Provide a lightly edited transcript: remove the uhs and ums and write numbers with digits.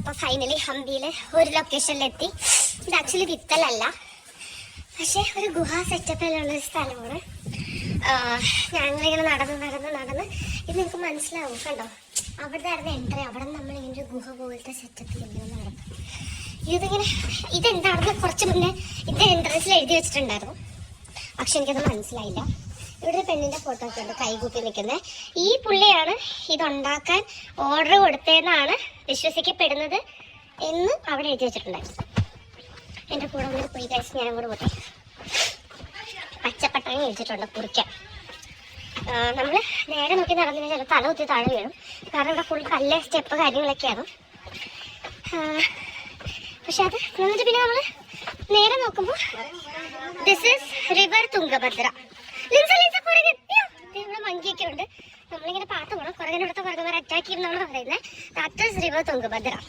അപ്പൊ ഫൈനലി ഹംപിയിലെ ഒരു ലൊക്കേഷനിലെത്തി. ഇത് ആക്ച്വലി വിത്തലല്ല, പക്ഷെ ഒരു ഗുഹാ സെറ്റപ്പിലുള്ള ഒരു സ്ഥലമാണ്. ഞങ്ങളിങ്ങനെ നടന്ന് ഇത് നിങ്ങൾക്ക് മനസ്സിലാവും. കണ്ടോ, അവിടെ ആയിരുന്നു എൻട്രി. അവിടെ നമ്മളിങ്ങനെ ഒരു ഗുഹ പോലത്തെ സെറ്റപ്പിൽ ഇങ്ങനെ നടക്കും. ഇതെന്താണെന്ന് കുറച്ച് മുന്നേ ഇതിന്റെ എൻട്രൻസിൽ എഴുതി വെച്ചിട്ടുണ്ടായിരുന്നു, പക്ഷെ എനിക്കത് മനസ്സിലായില്ല. ഇവിടെ ഒരു പെണ്ണിന്റെ ഫോട്ടോ ഒക്കെ ഉണ്ട് കൈകൂപ്പി നിൽക്കുന്നത്. ഈ പുള്ളിയാണ് ഇതുണ്ടാക്കാൻ ഓർഡർ കൊടുത്തതെന്നാണ് വിശ്വസിക്കപ്പെടുന്നത് എന്ന് അവിടെ എഴുതി വെച്ചിട്ടുണ്ടായിരുന്നു. എൻ്റെ കൂടെ വന്നിട്ട് പോയി കഴിച്ച് ഞാനും കൂടെ പോട്ടെ. പച്ചപ്പട്ടങ്ങ കഴിച്ചിട്ടുണ്ട് കുറിക്കാൻ. നമ്മൾ നേരെ നോക്കി നടന്നില്ല, ചില തല കുത്തി താഴെ വീഴും. കാരണം ഇവിടെ ഫുൾ കല്ല് സ്റ്റെപ്പ് കാര്യങ്ങളൊക്കെയാണ്. പക്ഷെ അത് എന്നിട്ട് പിന്നെ നമ്മൾ നേരെ നോക്കുമ്പോൾ ദിസ് ഈസ് റിവർ തുംഗഭദ്ര. ഇവിടെ മങ്കിയൊക്കെ ഉണ്ട്. നമ്മളിങ്ങനെ പാത്ത് പോകണം. കുറേ അടുത്ത കുറേ അറ്റാക്ക് ചെയ്യുന്നതാണ് പറയുന്നത്. That is river Tungabhadra.